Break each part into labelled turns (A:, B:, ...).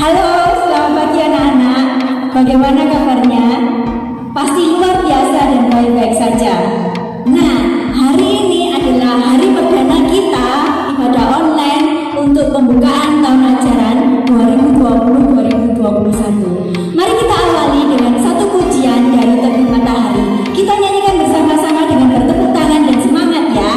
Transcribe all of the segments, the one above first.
A: Halo, selamat pagi anak-anak. Bagaimana kabarnya? Pasti luar biasa dan baik-baik saja. Nah, hari ini adalah hari perdana kita ibadah online untuk pembukaan tahun ajaran 2020-2021. Mari kita awali dengan satu pujian dari Teguh Matahari. Kita nyanyikan bersama-sama dengan bertepuk tangan dan semangat ya.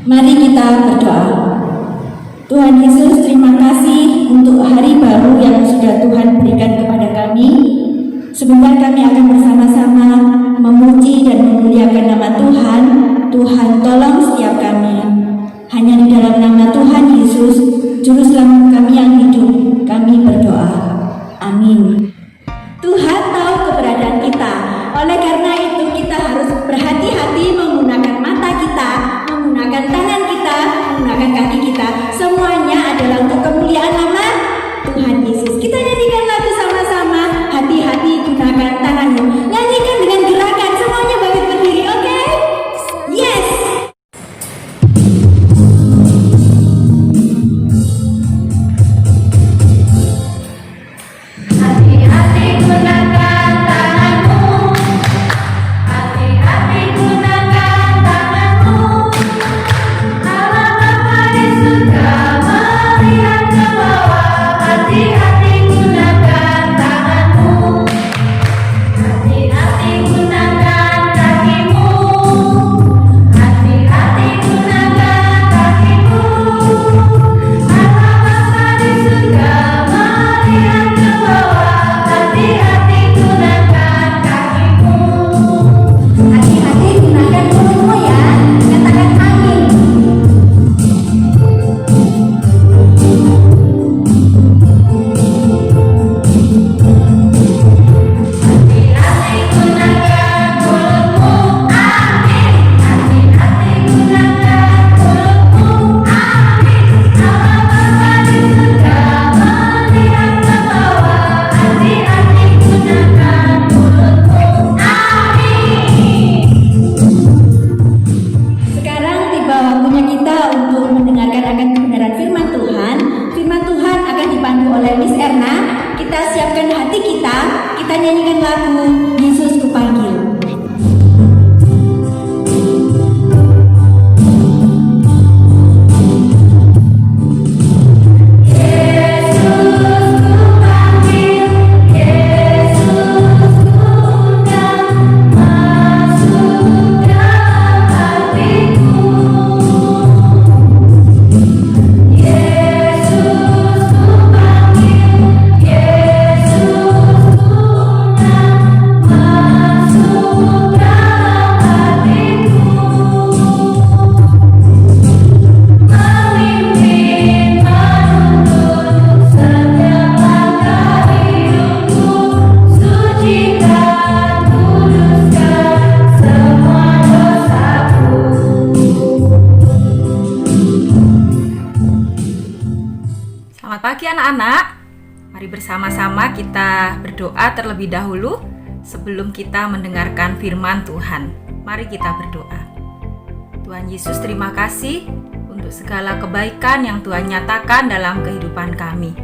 A: Mari kita berdoa. Tuhan Yesus, terima kasih untuk hari baru yang sudah Tuhan berikan kepada kami. Sebentar kami akan bersama-sama memuji dan memuliakan nama Tuhan. Tuhan, tolong setiap kami. Hanya di dalam nama Tuhan Yesus, Juru Selamat kami yang hidup, kami berdoa. Amin. Tuhan tahu keberadaan kita. Oleh karena itu kita harus berhati-hati menggunakan mata kita, menggunakan tangan kita, menggunakan kaki kita. Semuanya adalah untuk kemuliaan nama Tuhan Yesus. Kita nyanyikan lagu sama-sama. Hati-hati gunakan tanganmu. Nyanyikan dengan gerakan. Semuanya bangkit berdiri, oke? Yes!
B: Hati-hati gunakan tanganmu. Hati-hati gunakan tanganmu. Allah Bapa di surga melihat ke bawah. Hati-hati gunakan tanganmu. Hati-hati gunakan kakimu. Hati-hati gunakan kakimu. Allah Bapa di surga melihat ke bawah. Hati-hati gunakan kakimu.
A: Hati-hati gunakan mulutmu ya. Katakan amin.
B: Hati-hati gunakan mulutmu, amin. Hati-hati gunakan mulutmu, amin. Allah Bapa di surga melihat ke bawah. Hati-hati gunakan mulutmu, amin.
A: Sekarang tiba waktunya kita untuk mendengarkan akan kebenaran firman Tuhan. Firman Tuhan akan dipandu oleh Miss Erna. Kita siapkan hati kita. Kita nyanyikan lagu Yesus Kupanggil.
B: Yesus kupanggil, Yesus kuundang, masuk dalam hatiku. Yesus kupanggil, Yesus kuundang, masuk dalam hatiku. Memimpin, menuntun setiap langkah hidupku. Sucikan, kuduskan semua dosaku.
C: Selamat pagi anak-anak. Mari bersama-sama kita berdoa terlebih dahulu sebelum kita mendengarkan firman Tuhan. Mari kita berdoa. Tuhan Yesus, terima kasih untuk segala kebaikan yang Tuhan nyatakan dalam kehidupan kami.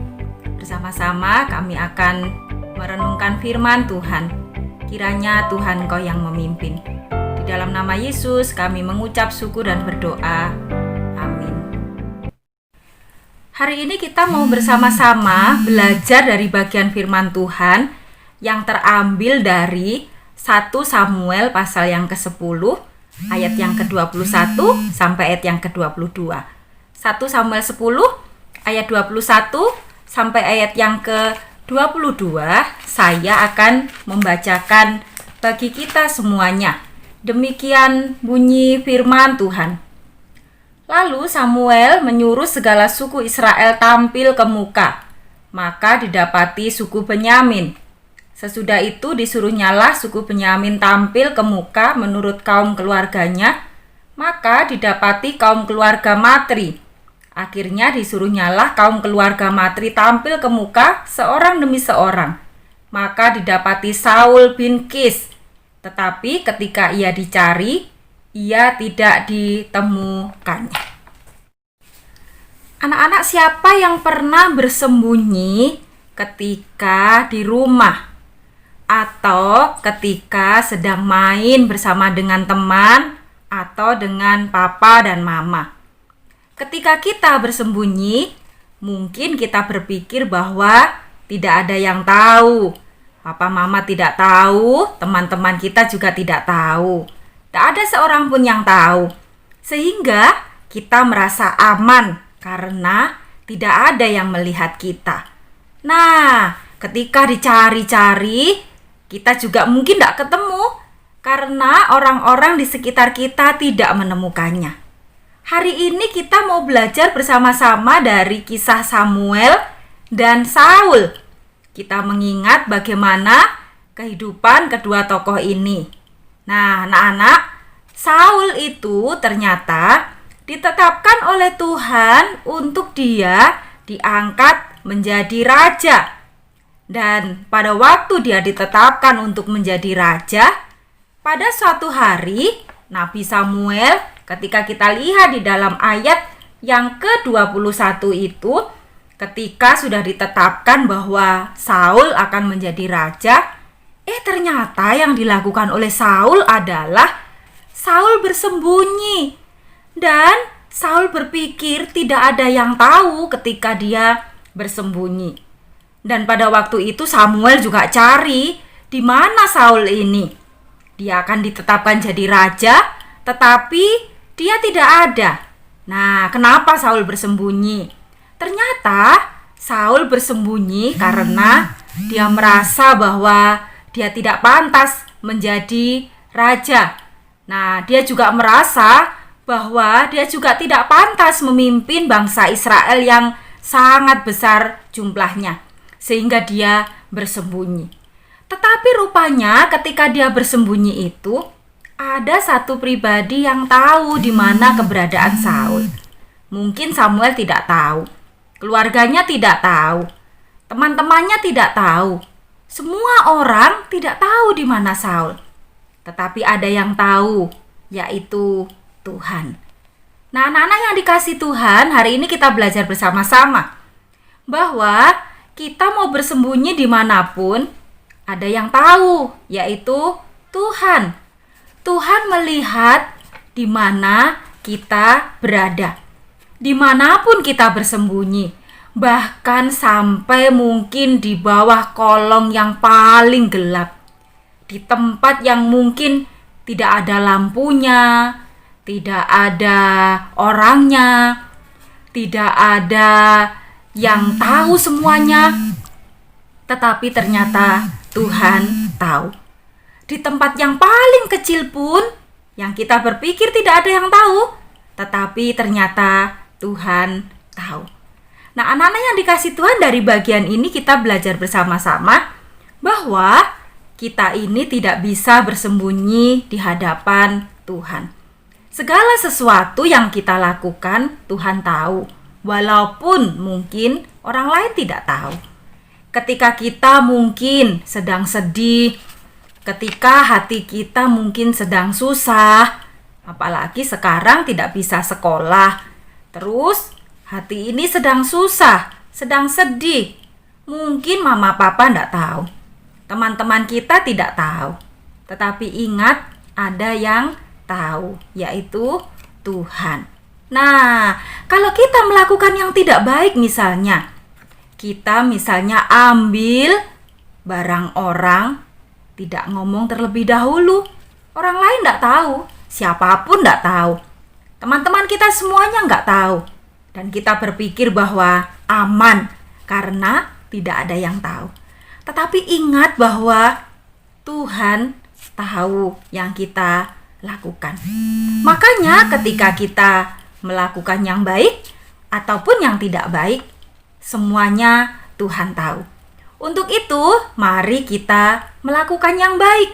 C: Bersama-sama kami akan merenungkan firman Tuhan. Kiranya Tuhan Engkau yang memimpin. Di dalam nama Yesus kami mengucap syukur dan berdoa. Amin. Hari ini kita mau bersama-sama belajar dari bagian firman Tuhan yang terambil dari 1 Samuel pasal yang ke-10 ayat yang ke-21 sampai ayat yang ke-22. 1 Samuel 10 ayat 21 sampai ayat yang ke-22 saya akan membacakan bagi kita semuanya. Demikian bunyi firman Tuhan. Lalu Samuel menyuruh segala suku Israel tampil ke muka, maka didapati suku Benyamin. Sesudah itu disuruhnyalah suku Benyamin tampil ke muka menurut kaum keluarganya, maka didapati kaum keluarga Matri. Akhirnya disuruhnyalah kaum keluarga Matri tampil ke muka seorang demi seorang. Maka didapati Saul bin Kis, tetapi ketika ia dicari, ia tidak ditemukannya. Anak-anak, siapa yang pernah bersembunyi ketika di rumah atau ketika sedang main bersama dengan teman atau dengan papa dan mama? Ketika kita bersembunyi, mungkin kita berpikir bahwa tidak ada yang tahu. Papa mama tidak tahu, teman-teman kita juga tidak tahu. Tidak ada seorang pun yang tahu. Sehingga kita merasa aman karena tidak ada yang melihat kita. Nah, ketika dicari-cari, kita juga mungkin tidak ketemu karena orang-orang di sekitar kita tidak menemukannya. Hari ini kita mau belajar bersama-sama dari kisah Samuel dan Saul. Kita mengingat bagaimana kehidupan kedua tokoh ini. Nah, anak-anak, Saul itu ternyata ditetapkan oleh Tuhan untuk dia diangkat menjadi raja. Dan pada waktu dia ditetapkan untuk menjadi raja, pada suatu hari Nabi Samuel, ketika kita lihat di dalam ayat yang ke-21 itu, ketika sudah ditetapkan bahwa Saul akan menjadi raja, ternyata yang dilakukan oleh Saul adalah Saul bersembunyi. Dan Saul berpikir tidak ada yang tahu ketika dia bersembunyi. Dan pada waktu itu Samuel juga cari di mana Saul ini. Dia akan ditetapkan jadi raja, tetapi dia tidak ada. Nah, kenapa Saul bersembunyi? Ternyata Saul bersembunyi karena dia merasa bahwa dia tidak pantas menjadi raja. Nah, dia juga merasa bahwa dia juga tidak pantas memimpin bangsa Israel yang sangat besar jumlahnya. Sehingga dia bersembunyi. Tetapi rupanya ketika dia bersembunyi itu, ada satu pribadi yang tahu di mana keberadaan Saul. Mungkin Samuel tidak tahu, keluarganya tidak tahu, teman-temannya tidak tahu. Semua orang tidak tahu di mana Saul. Tetapi ada yang tahu, yaitu Tuhan. Nah, anak-anak yang dikasih Tuhan, hari ini kita belajar bersama-sama bahwa kita mau bersembunyi dimanapun, ada yang tahu, yaitu Tuhan. Tuhan melihat di mana kita berada. Dimanapun kita bersembunyi, bahkan sampai mungkin di bawah kolong yang paling gelap. Di tempat yang mungkin tidak ada lampunya, tidak ada orangnya, tidak ada yang tahu semuanya, tetapi ternyata Tuhan tahu. Di tempat yang paling kecil pun, yang kita berpikir tidak ada yang tahu, tetapi ternyata Tuhan tahu. Nah, anak-anak yang dikasih Tuhan, dari bagian ini kita belajar bersama-sama bahwa kita ini tidak bisa bersembunyi di hadapan Tuhan. Segala sesuatu yang kita lakukan, Tuhan tahu. Walaupun mungkin orang lain tidak tahu. Ketika kita mungkin sedang sedih, ketika hati kita mungkin sedang susah, Apalagi sekarang tidak bisa sekolah. Terus hati ini sedang susah, sedang sedih. Mungkin mama papa tidak tahu. Teman-teman kita tidak tahu. Tetapi ingat, ada yang tahu, yaitu Tuhan. Nah, kalau kita melakukan yang tidak baik misalnya, kita misalnya ambil barang orang, tidak ngomong terlebih dahulu. Orang lain tidak tahu, siapapun tidak tahu. Teman-teman kita semuanya nggak tahu. Dan kita berpikir bahwa aman karena tidak ada yang tahu. Tetapi ingat bahwa Tuhan tahu yang kita lakukan. Makanya ketika kita melakukan yang baik ataupun yang tidak baik, semuanya Tuhan tahu. Untuk itu, mari kita melakukan yang baik.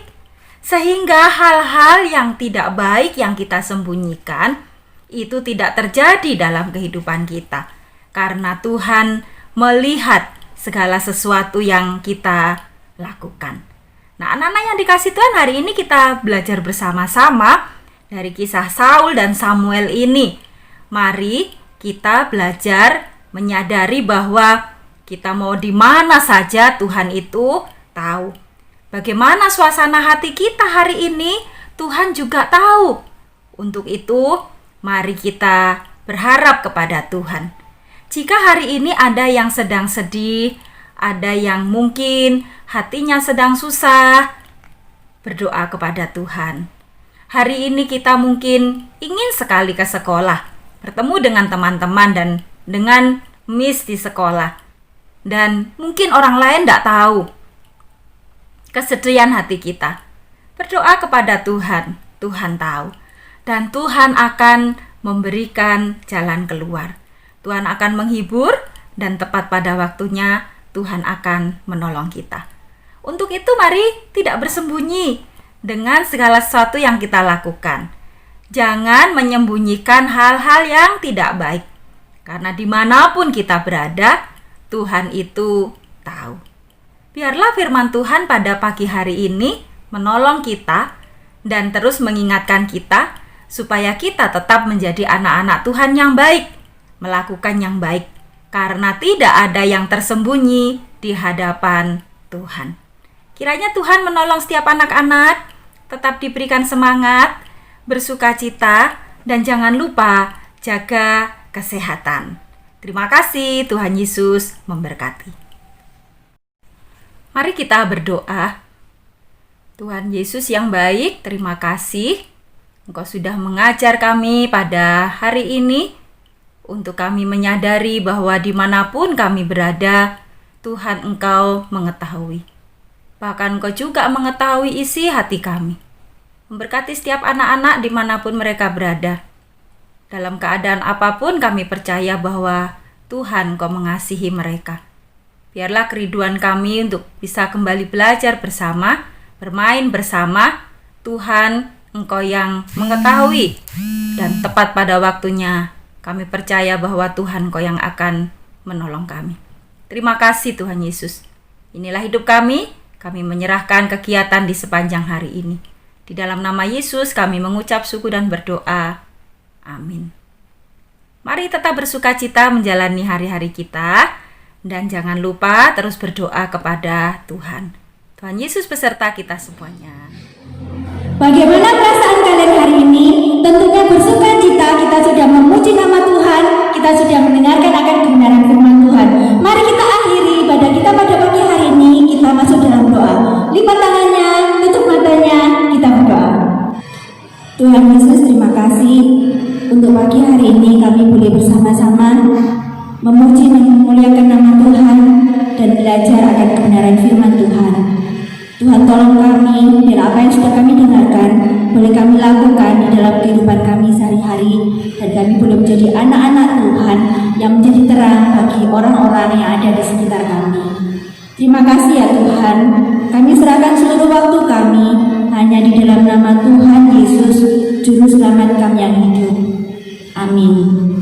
C: Sehingga hal-hal yang tidak baik yang kita sembunyikan, itu tidak terjadi dalam kehidupan kita. Karena Tuhan melihat segala sesuatu yang kita lakukan. Nah, anak-anak yang dikasih Tuhan, hari ini kita belajar bersama-sama dari kisah Saul dan Samuel ini. Mari kita belajar menyadari bahwa kita mau di mana saja, Tuhan itu tahu. Bagaimana suasana hati kita hari ini, Tuhan juga tahu. Untuk itu, mari kita berharap kepada Tuhan. Jika hari ini ada yang sedang sedih, ada yang mungkin hatinya sedang susah, berdoa kepada Tuhan. Hari ini kita mungkin ingin sekali ke sekolah, bertemu dengan teman-teman dan dengan miss di sekolah. Dan mungkin orang lain tidak tahu kesedihan hati kita. Berdoa kepada Tuhan, Tuhan tahu. Dan Tuhan akan memberikan jalan keluar. Tuhan akan menghibur dan tepat pada waktunya Tuhan akan menolong kita. Untuk itu mari tidak bersembunyi dengan segala sesuatu yang kita lakukan. Jangan menyembunyikan hal-hal yang tidak baik. Karena dimanapun kita berada, Tuhan itu tahu. Biarlah firman Tuhan pada pagi hari ini menolong kita dan terus mengingatkan kita supaya kita tetap menjadi anak-anak Tuhan yang baik, melakukan yang baik, karena tidak ada yang tersembunyi di hadapan Tuhan. Kiranya Tuhan menolong setiap anak-anak, tetap diberikan semangat, bersukacita, dan jangan lupa jaga kesehatan. Terima kasih, Tuhan Yesus memberkati. Mari kita berdoa. Tuhan Yesus yang baik, terima kasih Engkau sudah mengajar kami pada hari ini untuk kami menyadari bahwa dimanapun kami berada, Tuhan Engkau mengetahui. Bahkan Engkau juga mengetahui isi hati kami. Memberkati setiap anak-anak dimanapun mereka berada. Dalam keadaan apapun kami percaya bahwa Tuhan Engkau mengasihi mereka. Biarlah kerinduan kami untuk bisa kembali belajar bersama, bermain bersama. Tuhan Engkau yang mengetahui dan tepat pada waktunya kami percaya bahwa Tuhan Engkau yang akan menolong kami. Terima kasih Tuhan Yesus. Inilah hidup kami menyerahkan kegiatan di sepanjang hari ini. Di dalam nama Yesus kami mengucap syukur dan berdoa. Amin. Mari tetap bersukacita menjalani hari-hari kita dan jangan lupa terus berdoa kepada Tuhan. Tuhan Yesus beserta kita semuanya.
A: Bagaimana perasaan kalian hari ini? Tentunya bersukacita, kita sudah memuji nama Tuhan, kita sudah mendengarkan akan kebenaran firman Tuhan. Mari kita akhiri ibadah kita pada pagi hari ini, kita masuk dalam doa. Lipat tangannya, tutup matanya, kita berdoa. Tuhan Yesus, terima kasih untuk pagi hari ini kami boleh bersama-sama memuji dan memuliakan nama Tuhan dan belajar akan kebenaran firman Tuhan. Tuhan tolong kami, biar apa yang sudah kami dengarkan boleh kami lakukan di dalam kehidupan kami sehari-hari dan kami boleh menjadi anak-anak Tuhan yang menjadi terang bagi orang-orang yang ada di sekitar kami. Terima kasih ya Tuhan, kami serahkan seluruh waktu kami hanya di dalam nama Tuhan Yesus, Juru Selamat kami yang hidup. Amin.